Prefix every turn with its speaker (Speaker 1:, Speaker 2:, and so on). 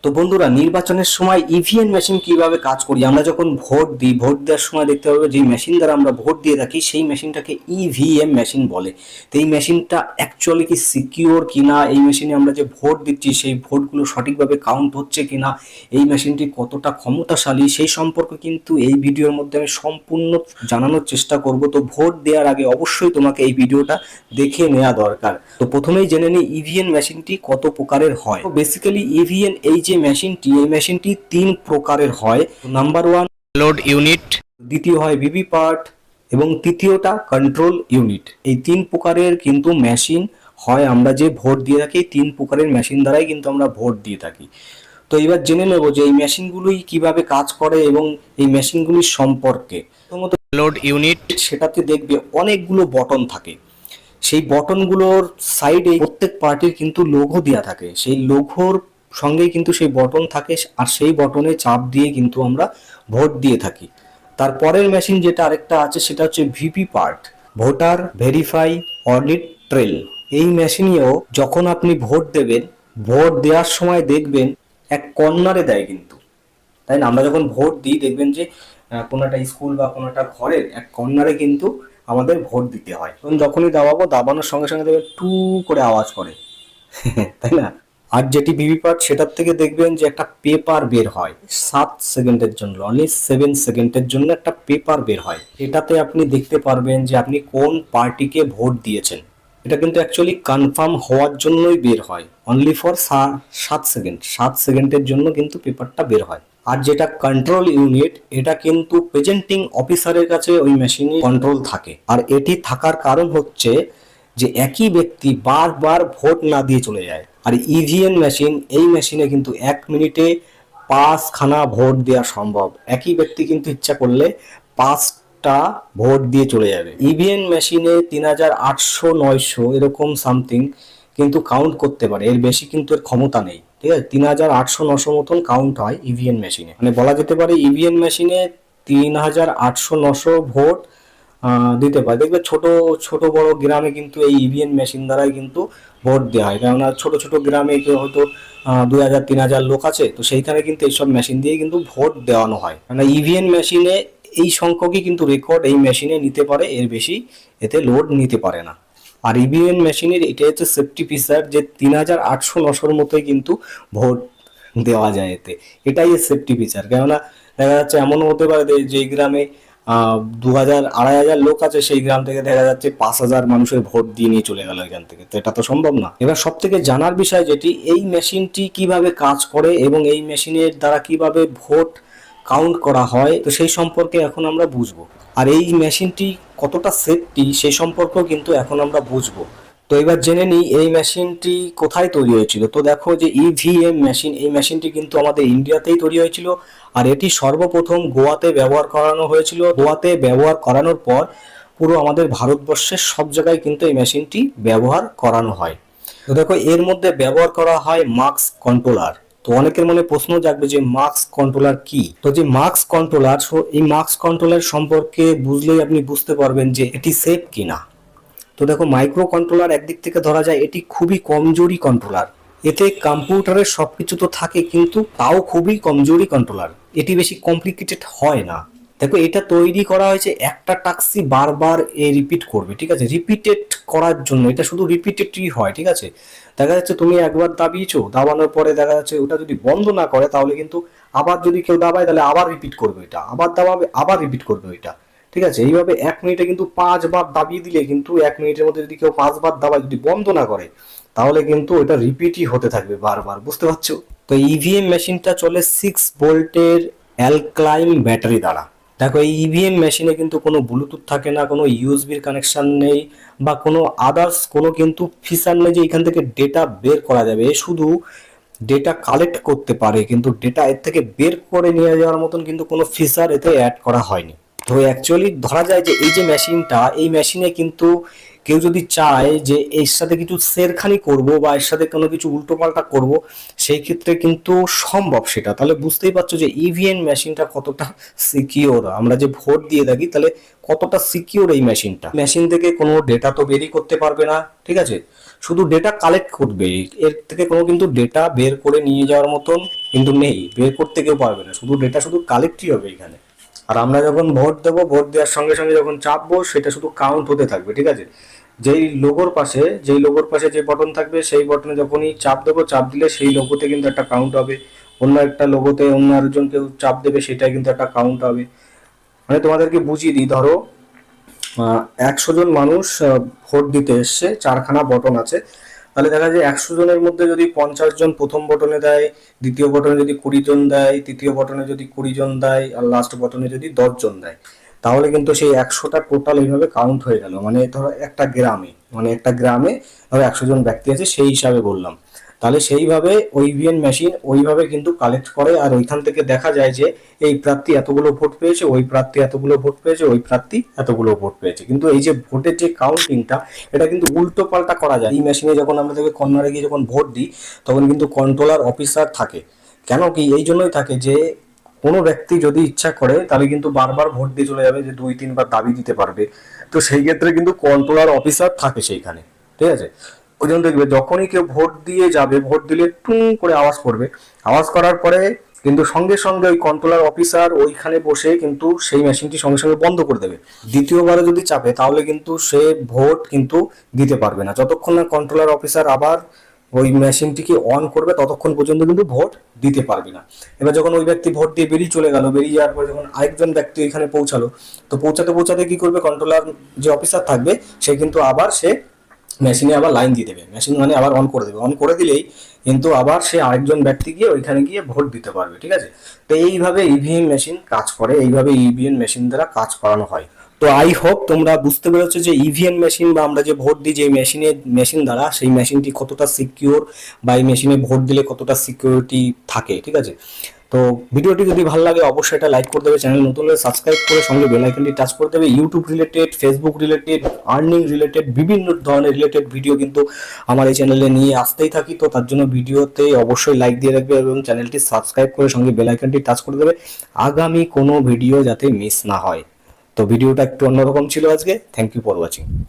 Speaker 1: তো বন্ধুরা, নির্বাচনের সময় ইভিএম মেশিন কিভাবে কাজ করি, আমরা যখন ভোট দিই, ভোট দেওয়ার সময় দেখতে পাবো যে মেশিন দ্বারা আমরা ভোট দিয়ে থাকি সেই মেশিনটাকে ইভিএম মেশিন বলে। তো এই মেশিনটা অ্যাকচুয়ালি কি সিকিউর কিনা, এই মেশিনে আমরা যে ভোট দিচ্ছি সেই ভোটগুলো সঠিকভাবে কাউন্ট হচ্ছে কিনা, এই মেশিনটি কতটা ক্ষমতাশালী সেই সম্পর্কে কিন্তু এই ভিডিওর মধ্যে আমি সম্পূর্ণ জানানোর চেষ্টা করব। তো ভোট দেওয়ার আগে অবশ্যই তোমাকে এই ভিডিওটা দেখে নেওয়া দরকার। তো প্রথমেই জেনে নিই ইভিএম মেশিনটি কত প্রকারের হয়। তো বেসিক্যালি ইভিএম এই যে মেশিনটি, এই মেশিনটি 3 প্রকারের হয়। নাম্বার 1 লোড ইউনিট, দ্বিতীয় হয় ভিভি পার্ট এবং তৃতীয়টা কন্ট্রোল ইউনিট। এই 3 প্রকারের কিন্তু মেশিন হয়। আমরা যে ভোট দিয়ে থাকি এই 3 প্রকারের মেশিন দ্বারাই কিন্তু আমরা ভোট দিয়ে থাকি। তো এবার জেনে নেব যে এই মেশিনগুলোই কিভাবে কাজ করে এবং এই মেশিনগুলির সম্পর্কে। প্রথমত লোড ইউনিট, সেটাতে দেখবে অনেকগুলো বটন থাকে। সেই বটনগুলোর সাইডে প্রত্যেক পার্টির কিন্তু লোগো দেওয়া থাকে, সেই লোগোর সঙ্গেই কিন্তু সেই বটন থাকে, আর সেই বটনে চাপ দিয়ে কিন্তু আমরা ভোট দিয়ে থাকি। তারপরের মেশিন যেটা আরেকটা আছে সেটা হচ্ছে VVPAT, voter verify audit trail. এই মেশিনেও যখন আপনি ভোট দেবেন, ভোট দেওয়ার সময় দেখবেন এক কর্নারে দেয় কিন্তু, তাই না? আমরা যখন ভোট দিই দেখবেন যে কোনো একটা স্কুল বা কোনো একটা ঘরের এক কর্নারে কিন্তু আমাদের ভোট দিতে হয়। এবং যখনই দাবাবো, দাবানোর সঙ্গে সঙ্গে দেখবেন টু করে আওয়াজ করে তাই না? আর যেটি ভিভিপ্যাট সেটার থেকে দেখবেন যে একটা পেপার বের হয় 7 সেকেন্ডের জন্য, অনলি 7 সেকেন্ডের জন্য একটা পেপার বের হয়। এটাতে আপনি দেখতে পারবেন যে আপনি কোন পার্টিকে ভোট দিয়েছেন। এটা কিন্তু অ্যাকচুয়ালি কনফার্ম হওয়ার জন্যই বের হয়, অনলি ফর 7 সেকেন্ড, 7 সেকেন্ডের জন্য কিন্তু পেপারটা বের হয়। আর যেটা কন্ট্রোল ইউনিট, এটা কিন্তু প্রেজেন্টিং অফিসারের কাছে ওই মেশিনে কন্ট্রোল থাকে। আর এটি থাকার কারণ হচ্ছে যে একই ব্যক্তি বারবার ভোট না দিয়ে চলে যায়। আর ইভিএম মেশিন, এই মেশিনে কিন্তু 1 মিনিটে 5খানা ভোট দেওয়া সম্ভব। একই ব্যক্তি কিন্তু ইচ্ছা করলে 5টা ভোট দিয়ে চলে যাবে। ইভিএম মেশিনে 3800-900 এরকম সামথিং কিন্তু কাউন্ট করতে পারে, এর বেশি কিন্তু এর ক্ষমতা নেই। ঠিক আছে, 3800-900 মতন কাউন্ট হয় ইভিএম মেশিনে। মানে বলা যেতে পারে ইভিএম মেশিনে 3800-900 ভোট দিতে পারে। দেখবে ছোট ছোট বড় গ্রামে কিন্তু এই ইভিএম মেশিন দ্বারাই কিন্তু ভোট দেওয়া হয়। কেননা ছোট ছোট গ্রামে কেউ হয়তো 2000-3000 লোক আছে, তো সেইখানে কিন্তু এইসব মেশিন দিয়ে কিন্তু ভোট দেওয়ানো হয়। মানে ইভিএম মেশিনে এই সংখ্যকই কিন্তু রেকর্ড এই মেশিনে নিতে পারে, এর বেশি এতে লোড নিতে পারে না। আর ইভিএম মেশিনের এটা হচ্ছে সেফটি ফিচার যে 3800-900 মতোই কিন্তু ভোট দেওয়া যায় এতে। এটাই এর সেফটি ফিচার। কেননা দেখা যাচ্ছে এমনও হতে পারে যে গ্রামে 2000-2500 লোক আছে, সেই গ্রাম থেকে দেখা যাচ্ছে 5000 মানুষের ভোট দিয়ে নিয়ে চলে গেল এখান থেকে, তো এটা তো সম্ভব না। এবার সব থেকে জানার বিষয় যেটি, এই মেশিনটি কিভাবে কাজ করে এবং এই মেশিনের দ্বারা কিভাবে ভোট কাউন্ট করা হয়, তো সেই সম্পর্কে এখন আমরা বুঝবো। আর এই মেশিনটি কতটা সেফটি সেই সম্পর্কেও কিন্তু এখন আমরা বুঝবো। তো এবার জেনে নিই এই মেশিনটি কোথায় তৈরি হয়েছিল। তো দেখো যে ইভিএম মেশিন, এই মেশিনটি কিন্তু আমাদের ইন্ডিয়াতেই তৈরি হয়েছিল। আর এটি সর্বপ্রথম গোয়াতে ব্যবহার করানো হয়েছিল। গোয়াতে ব্যবহার করানোর পর পুরো আমাদের ভারতবর্ষের সব জায়গায় কিন্তু এই মেশিনটি ব্যবহার করানো হয়। তো দেখো এর মধ্যে ব্যবহার করা হয় মাক্স কন্ট্রোলার। তো অনেকের মনে প্রশ্ন জাগবে যে মাক্স কন্ট্রোলার কি। তো যে মাক্স কন্ট্রোলার, এই মাক্স কন্ট্রোলার সম্পর্কে বুঝলেই আপনি বুঝতে পারবেন যে এটি সেফ কিনা। তো দেখো মাইক্রো কন্ট্রোলার একদিক থেকে ধরা যায় এটি খুবই কমজোরি কন্ট্রোলার। এতে কম্পিউটারের সবকিছু তো থাকে কিন্তু তাও খুবই কমজোরি কন্ট্রোলার, এটি বেশি কমপ্লিকেটেড হয় না। দেখো এটা তৈরি করা হয়েছে একটা টাস্কই বারবার রিপিট করবে, ঠিক আছে, রিপিটেড করার জন্য। এটা শুধু রিপিটেডই হয়, ঠিক আছে। দেখা যাচ্ছে তুমি একবার দাবিয়েছো, দাবানোর পরে দেখা যাচ্ছে ওটা যদি বন্ধ না করে তাহলে কিন্তু আবার যদি কেউ দাবায় তাহলে আবার রিপিট করবে, এটা আবার দাবাবে আবার রিপিট করবে ওইটা। ঠিক আছে, এইভাবে 1 মিনিটে কিন্তু 5বার দাবিয়ে দিলে কিন্তু 1 মিনিটের মধ্যে যদি কেউ 5বার দাবায়, যদি বন্ধ না করে, তাহলে কিন্তু এটা রিপিটই হতে থাকবে বারবার। বুঝতে পারছো? তো ইভিএম মেশিনটা চলে 6 ভোল্টের অ্যালক্লাইন ব্যাটারি দ্বারা। দেখো এই ইভিএম মেশিনে কিন্তু কোনো ব্লুটুথ থাকে না, কোনো ইউএসবির কানেকশন নেই বা কোনো আদার্স কোনো কিন্তু ফিচার নেই যে এখান থেকে ডেটা বের করা যাবে। এ শুধু ডেটা কালেক্ট করতে পারে, কিন্তু ডেটা এর থেকে বের করে নিয়ে যাওয়ার মতন কিন্তু কোনো ফিচার এতে অ্যাড করা হয়নি। তো অ্যাকচুয়ালি ধরা যায় যে এই যে মেশিনটা, এই মেশিনে কিন্তু কেউ যদি চায় যে এর সাথে কিছু ছেড়খানি করব বা এর সাথে কোনো কিছু উল্টোপাল্টা করব, সেই ক্ষেত্রে কিন্তু সম্ভব সেটা। তাহলে বুঝতেই পারছো যে ইভিএম মেশিনটা কতটা সিকিওর। আমরা যে ভোট দিয়ে থাকি তাহলে কতটা সিকিওর এই মেশিনটা। মেশিন থেকে কোনো ডেটা তো বেরই করতে পারবে না, ঠিক আছে। শুধু ডেটা কালেক্ট করবে, এর থেকে কোনো কিন্তু ডেটা বের করে নিয়ে যাওয়ার মতন কিন্তু নেই, বের করতে কেউ পারবে না, শুধু ডেটা শুধু কালেক্টই হবে এখানে। আর আমরা যখন ভোট দেবো, ভোট দেওয়ার সঙ্গে সঙ্গে যখন চাপবো সেটা শুধু কাউন্ট হতে থাকবে, ঠিক আছে। যেই লোগোর পাশে যে বটন থাকবে সেই বটনে যখনই চাপ দেবো, চাপ দিলে সেই লোগোতে কিন্তু একটা কাউন্ট হবে, অন্য একটা লোগোতে অন্য আরেকজন কেউ চাপ দেবে সেটাই কিন্তু একটা কাউন্ট হবে। মানে তোমাদেরকে বুঝিয়ে দিই, ধরো 100 জন মানুষ ভোট দিতে এসছে, 4খানা বটন আছে, তাহলে দেখা যায় 100 জনের মধ্যে যদি 50 জন প্রথম বটনে দেয়, দ্বিতীয় বটনে যদি 20 জন দেয়, তৃতীয় বটনে যদি 20 জন দেয়, আর লাস্ট বটনে যদি 10 জন দেয়, তাহলে কিন্তু সেই 100টা টোটাল এইভাবে কাউন্ট হয়ে গেল। মানে ধরো একটা গ্রামে ধরো 100 জন ব্যক্তি আছে সেই হিসাবে বললাম। তাহলে সেইভাবে ওই ইভিএম মেশিন ওইভাবে কিন্তু কালেক্ট করে, আর ওইখান থেকে দেখা যায় যে এই প্রার্থী এতগুলো ভোট পেয়েছে, ওই প্রার্থী এতগুলো ভোট পেয়েছে, ওই প্রার্থী এতগুলো ভোট পেয়েছে। কিন্তু এই যে ভোটের যে কাউন্টিংটা, এটা কিন্তু উল্টো পাল্টা করা যায় এই মেশিনে। যখন আমরা দেখবে কর্নারে গিয়ে যখন ভোট দিই, তখন কিন্তু কন্ট্রোলার অফিসার থাকে। কেন কি, এই জন্যই থাকে যে কোনো ব্যক্তি যদি ইচ্ছা করে তাহলে কিন্তু বারবার ভোট দিয়ে চলে যাবে, যে 2-3 বার দাবি দিতে পারবে। তো সেই ক্ষেত্রে কিন্তু কন্ট্রোলার অফিসার থাকে সেইখানে, ঠিক আছে। ওই জন্য দেখবে যখনই কেউ ভোট দিয়ে যাবে, ভোট দিলে টুং করে আওয়াজ করবে, আওয়াজ করার পরে কিন্তু সঙ্গে সঙ্গে ওই কন্ট্রোলার অফিসার ওইখানে বসে কিন্তু সেই মেশিনটি সঙ্গে সঙ্গে বন্ধ করে দেবে। দ্বিতীয়বারে যদি চাপে তাহলে কিন্তু সে ভোট কিন্তু দিতে পারবে না, যতক্ষণ না কন্ট্রোলার অফিসার আবার ওই মেশিনটিকে অন করবে ততক্ষণ পর্যন্ত কিন্তু ভোট দিতে পারবে না। এবার যখন ওই ব্যক্তি ভোট দিয়ে বেরিয়ে চলে গেল, বেরিয়ে যাওয়ার পরে যখন আরেকজন ব্যক্তি ওইখানে পৌঁছালো, তো পৌঁছাতে পৌঁছাতে কি করবে, কন্ট্রোলার যে অফিসার থাকবে সে কিন্তু আবার সে মেশিনে আবার লাইন দিয়ে দেবে, মেশিন মানে আবার অন করে দেবে। অন করে দিলেই কিন্তু আবার সে আরেকজন ব্যক্তি গিয়ে ওইখানে গিয়ে ভোট দিতে পারবে, ঠিক আছে। তো এইভাবে ইভিএম মেশিন কাজ করে, এইভাবে ইভিএম মেশিন দ্বারা কাজ করানো হয়। তো আই হোপ তোমরা বুঝতে পেরেছো যে ইভিএম মেশিন বা আমরা যে ভোট দিই যে মেশিন দ্বারা, সেই মেশিনটি কতটা সিকিউর, বা এই মেশিনে ভোট দিলে কতটা সিকিউরিটি থাকে, ঠিক আছে। তো ভিডিওটি যদি ভালো লাগে অবশ্যই এটা লাইক করে দেবে, চ্যানেল নতুন হলে সাবস্ক্রাইব করে সঙ্গে বেল আইকনটি টাচ করে দেবে। YouTube related, Facebook related, earning related বিভিন্ন ধরনের রিলেটেড ভিডিও কিন্তু আমার এই চ্যানেলে নিয়ে আসতেই থাকি। তো তার জন্য ভিডিওতে অবশ্যই লাইক দিয়ে রাখবে এবং চ্যানেলটি সাবস্ক্রাইব করে সঙ্গে বেল আইকনটি টাচ করে দেবে, আগামী কোনো ভিডিও যাতে মিস না হয়। তো ভিডিওটা একটু অন্যরকম ছিল আজকে। Thank you for watching.